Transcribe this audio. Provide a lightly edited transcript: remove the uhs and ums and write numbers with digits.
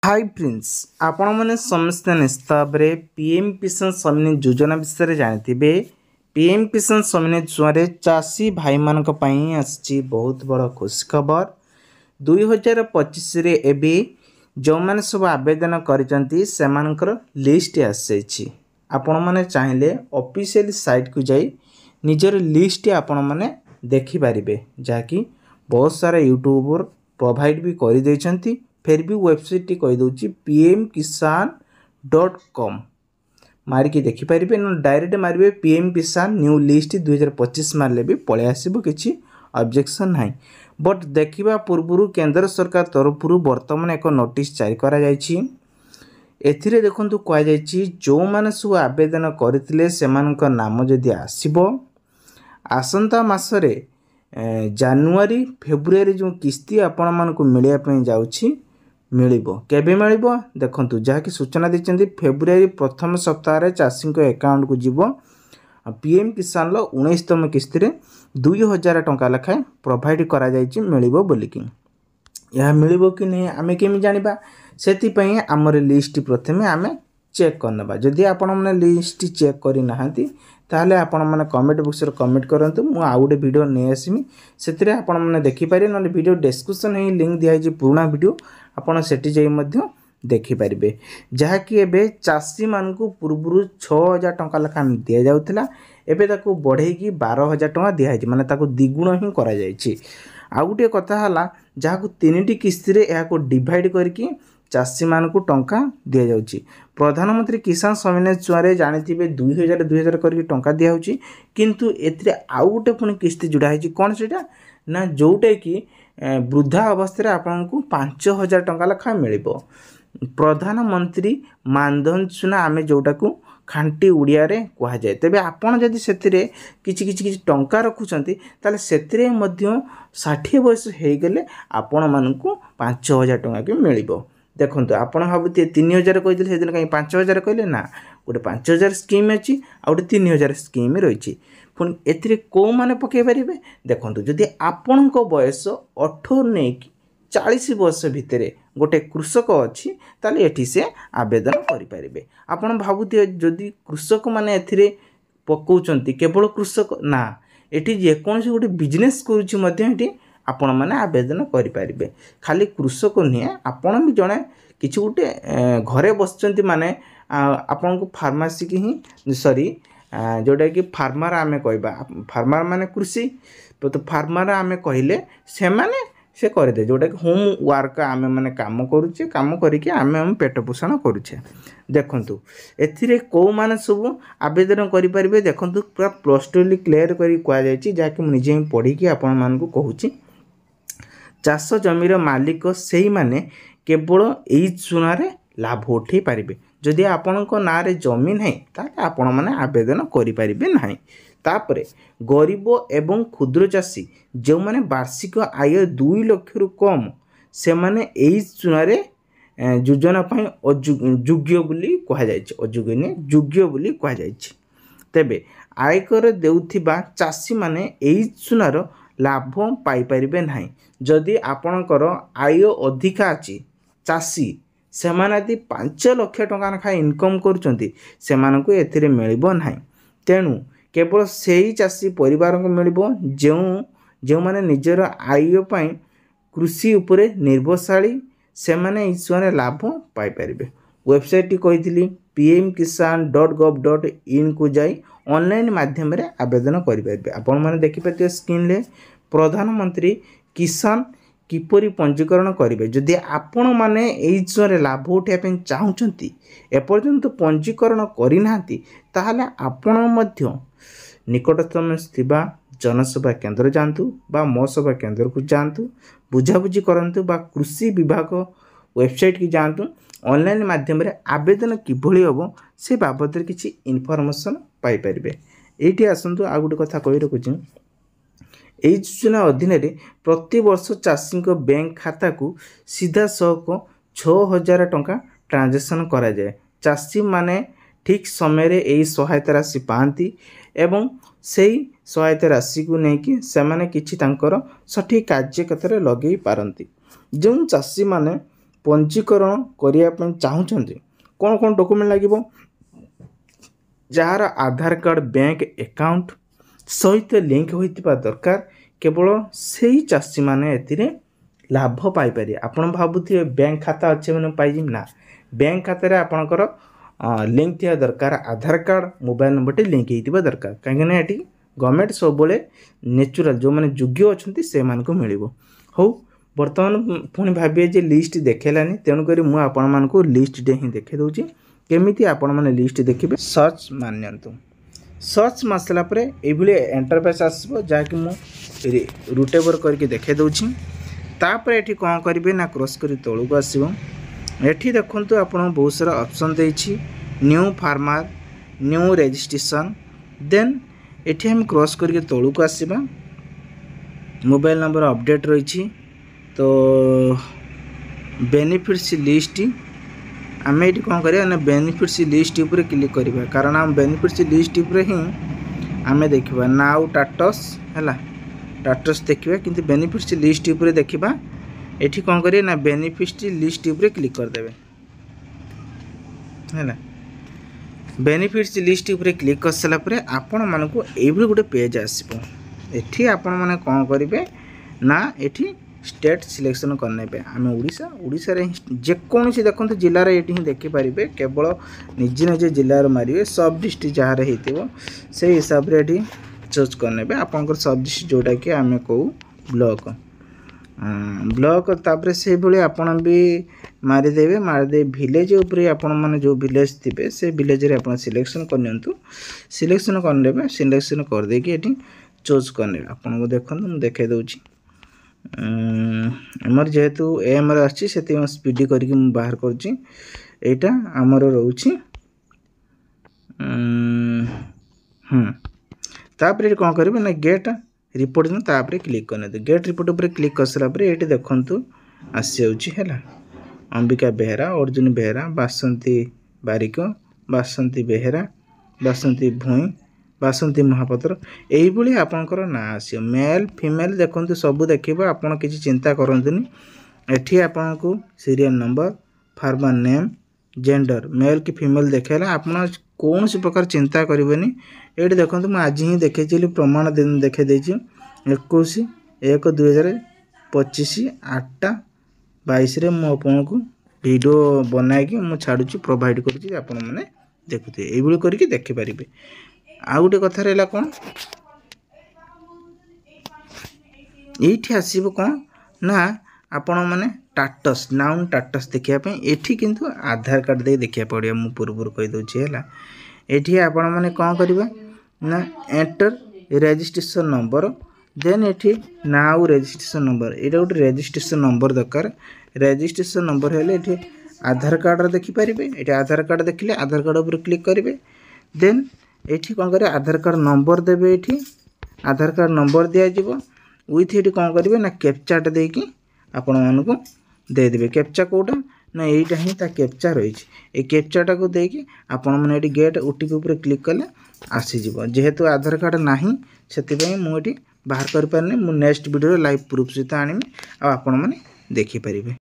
Hi friends आपण मैंने समस्त निस्ताब रे पीएम किसान सम्मान योजना विषय जानते पीएम किसान सम्मान योजना चाषी भाई मान आसी बहुत बड़ खुशी खबर 2025 रे एबे जो मैंने सब आवेदन कर लिस्ट आसी आपण मैंने चाहिए ऑफिशियल साइट को जाई निजर लिस्ट आपण मैंने देखिपारे जहाँकि बहुत सारा यूट्यूबर प्रोवाइड भी कर देछंती फिर भी वेबसाइट टी कहीदे pmkisan.com मारिकी देखिपारे ना डायरेक्ट मारे पीएम किसान न्यू लिस्ट 2025 मारे भी पलि आसो किसी ऑब्जेक्शन ना बट देखा पूर्व केंद्र सरकार तरफ बर्तमान एक नोटिस जारी करा जायछि एथिरे देखंतु कह जायछि जो माने सब आवेदन करथिले सेमानक नाम जदि आसीबो आसंता मासरे जानुआरी फेब्रुआरी जो किस्ती आपण मानक मिलिया पई जाउछि मिलिबो केबे मिलिबो देखंतु जहाँकि सूचना दैछन्ती फेब्रुआरी प्रथम सप्ताह रे चाषी अकाउंट को जीवो पीएम किसान लो 19तम किस्ती रे 2000 टंका लखाए प्रोवाइड करा जायछि मिलिबो बोलिकी यह मिलिबो कि नहीं आमे केमि जानिबा सेति पई हमर लिस्ट प्रथमे आमे चेक करनबा जदि आपण माने लिस्ट चेक करि नाहंती ताहले आपण माने कमेंट बॉक्स रे कमेंट करंतु मु आ गुटे वीडियो नै आसीमी सेतिरे आपण माने देखि पारे न वीडियो डिस्क्रिप्शन हे लिंक दिया जे पुराना वीडियो आपण सेठी जाई मध्य देखि पारिबे जहा कि एबे चासी मान को पूर्वरु 6000 टंका लखा दिया जाउतला एबे ताको बढ़े की 12000 टंका दिया है माने ताको द्विगुण ही करा जायछि आ गुटे कथा हला जहा को तीनटी किस्ती रे या को डिवाइड करके चाषी मान को टंका दि जाउछि प्रधानमंत्री किसान सम्मान योजना जानिथिबे 2000 करके टंका दिया होछि किंतु एथिरे आउ गुटे पुनी किस्ती जुड़ा है कोन सेटा ना जोटे कि वृद्धा अवस्था आपन को 5000 टंका लखा मिलिबो प्रधानमंत्री मानधन सुना आमे जोटा को खांटी उड़िया रे कहा जाए तेबे आपण जदि सेतिरे किछि टंका रखुचंती ताले सेतिरे मध्य 60 वर्ष हे गेले आपण मान को 5000 टंका के मिलिबो देखंतु आपण भाबुते 3000 कहिदिले सेदिन कहीं 5000 कहले ना गोटे 5000 स्कीम अछि आ गोटे 3000 स्कीम रहिछि पुन एथिरे को माने पके परिबे देखंतु जदि आपण को बयस 18 ने 40 वर्ष भितरे गोटे कृषक अछि ताले एठी से आवेदन करि परिबे आपण भाबुते जदि कृषक माने एथिरे पकोचंती केवल कृषक ना एठी जे कोनसी गोटे बिजनेस करूछि मध्य एठी आपण माने आवेदन करि परिबे खाली कृषक नहीं आपण भी जने किछि गोटे घरे बसचंती माने आपण को फार्मेसी की ही सॉरी जोटा कि फार्मर आमे कहबा फार्मर माने कृषि तो फार्मर आमे कहिले से माने से कर दे जोटा कि होम वर्क आमे माने काम करूचे काम करिके आमे हम पेट पोषण करूचे देखंतु एथिरे को माने सब आवेदन करि परिबे देखंतु पूरा प्लस 2 क्लियर करी कह जायछि जाके मु निजे पढ़ी कि आपण मान को कहूची चाष जमीर मालिक से माने केवल यही चुनारे लाभ उठे पारे जदि आपण ना रे जमीन है ताले आपण माने आवेदन करि परिबे नाही तापरे गरीब एवं क्षुद्र चाषी जो माने वार्षिक आय 2 लाख रु कम से माने यही चुनारे योजना पई अयोग्य बोली कहा जायछि अयोग्य ने योग्य बोली कहा जायछि तेबे आयकर देउथिबा चाषी माने यही चुनार लाभ पाई परिबे नाही जदि आपणकर आय अधिका अछि चाषी से माने यदि 5 लाख टंका नखा इनकम करूचंती से माने को एथिरे मिलिबो नाही तेनु केवल सेही चाषी परिवार को मिलिबो जो माने निजर आय पई कृषि उपरे निर्भरशाली से माने ईश्वर लाभ पाई परिबे वेबसाइट टी कहितली pmkisan.gov.in को जाई ऑनलाइन माध्यम रे आवेदन करि परिबे आपण माने देखि पते स्क्रीन ले प्रधानमंत्री किसान किपरि पंजीकरण करेंगे जदि आपण माने एई जोरे लाभ उठाय पे चाहुचंती एपर्यंत पंजीकरण करि नांती ताहाले आपण मध्य निकटतम स्थिबा जनसेवा केंद्र जानतु बा मो सेवा केंद्र को जानतु बुझाबुझी करंतु बा कृषि विभाग वेबसाइट की जानतु ऑनलाइन माध्यम रे आवेदन किभଳି होबो से बाबत किछि इन्फॉर्मेशन पाई परिबे एठी आसंतु आ गुटे कथा कहि रखुछि एई योजना अधीन रे प्रति वर्ष चाषी बैंक खाता को सीधा सक 6000 टंका ट्रांजैक्शन करा जाए चाषी माने ठीक समय रे एई सहायता राशि पाती एवं सेही सहायता राशि को लेकिन से माने किछि तांकर सठिक कार्य क्षेत्र में लगे पारंती जो चाषी माने पंजीकरण करने चाहूँगी कौन कौन डॉक्यूमेंट लगे जार आधार कार्ड बैंक अकाउंट सहित लिंक होता दरकार केवल से ही चाषी मैंने ए लाभ पाइपर आपड़ भावुए बैंक खाता अच्छे मैंने पाइबी ना बैंक खाता आपणकर लिंक थी दरकार आधार कार्ड मोबाइल नंबर टी लिंक होता दरकार कहीं ये गवर्नमेंट सब नेचुरल जो मैंने योग्य अच्छा से मिल हो बर्तमान पुणी भाविए जे लिस्ट देखेलानी तेणुक मुझे लिस्ट डे ही देखे दूसरी केमिति आपण मैंने लिस्ट देखिए सर्च मानतु सर्च मसला पर ये इंटरफेस आसो जहाँकि मुझे रूटेवर करके देखे दूसरी तापर ये कौन करेंगे ना क्रॉस कर तौक आसो ये देखूँ आप बहुत सारा ऑप्शन देछि new farmer new registration then ये हम क्रॉस करके तौक आसवा मोबाइल नंबर अपडेट रही तो बेनिफिट्स लिस्ट आम ये कौन करें बेनिफिट्स लिस्ट उपर क्लिक करवा कारण आम बेनिफिट्स लिस्ट उपर ही आम देखा नाउ टाटस है टाटस देखा कि बेनिफिट्स लिस्ट उपर देखा ये कौन करें ना बेनिफिट्स लिस्ट उपर क्लिक करदे है बेनिफिट्स लिस्ट उपर क्लिक कर सारापर आपण मानक ये गोटे पेज आसो ये आपण मैंने कौन करेंगे ना ये स्टेट सिलेक्शन करने पे आम ओडिशा रे जेकोसी देखते जिलार ये देखिपारे केवल निजे निजे जिलार मारे सब डिस्ट्रिक्ट जहाँ हो से हिसाब से ये चूज करने पे आपंकर सब डिस्ट्रिक्ट जोटा कि आम कहूँ ब्लॉक ब्लॉक तापर से भाई आपड़ भी मारिदे विलेज उपरे आपण मैंने जो विलेज थे से विलेज रे आप सिलेक्शन करनी सिलेक्शन करने सिलेक्शन करदे कि ये चूज करने आपको देखो मुझे देखे दूसरी आमर जेहेतु एमर आसी स्पीड करके बाहर करटा आमर रोची तापर कौन करेंगे ना गेट रिपोर्ट तापर क्लिक करने गेट रिपोर्ट उपर क्लिक कर सारापर ये देखु आसी है अंबिका बेहरा अर्जुन बेहरा बासंती बारिक बासंती बेहरा बासंती भूई बासंती महापात्र यही आपंकर ना आसो मेल फीमेल देखते सब देखिए आपड़ किसी चिंता करतुनि एठी आपन को serial number farmer name gender male कि फीमेल देखेला आपन कौन सी प्रकार चिंता करेंगे ये देखो मुझे आज ही देखी प्रमाण दिन देखे 21/1/2025 8:22 मुझे वीडियो बनाई मुझे छाड़ू प्रोवाइड करुँच आपण मैंने देखुए ये करके देखिपारे आ गोटे कथा रहा कौन ये आसब कौन ना आपण मैंने टाटस नाउन टाटस देखापी ये किंतु आधार कार्ड दे देखा पड़ा मुझे पूर्व कहीदे है ये आपण मैंने कौन करवा ना एंटर रजिस्ट्रेशन नंबर देन ये नाउ रजिस्ट्रेशन नंबर ये गोटे रजिस्ट्रेशन नंबर दरकार रजिस्ट्रेशन नंबर है आधार कार्ड देखिपारे ये आधार कार्ड देखिले आधार कार्ड उपर क्लिक करेंगे देन ये कौन करें आधार कार्ड नंबर देवे ये आधार कार्ड नंबर दिज्व विथ ये कौन करेंगे ना कैप्चाटा देकी आपण मानक देदेवे कैप्चा कोटा ना यहीटा ही कैप्चा रही ये कैप्चाटा को देकी आपण मैंने गेट ओटीपी उपर क्लिक कले आसीज जेहेतु आधार कार्ड ना से मुझे बाहर कर पारे मु नेक्स्ट वीडियो लाइव प्रूफ सहित आनमी आपण मैंने देखिपारे।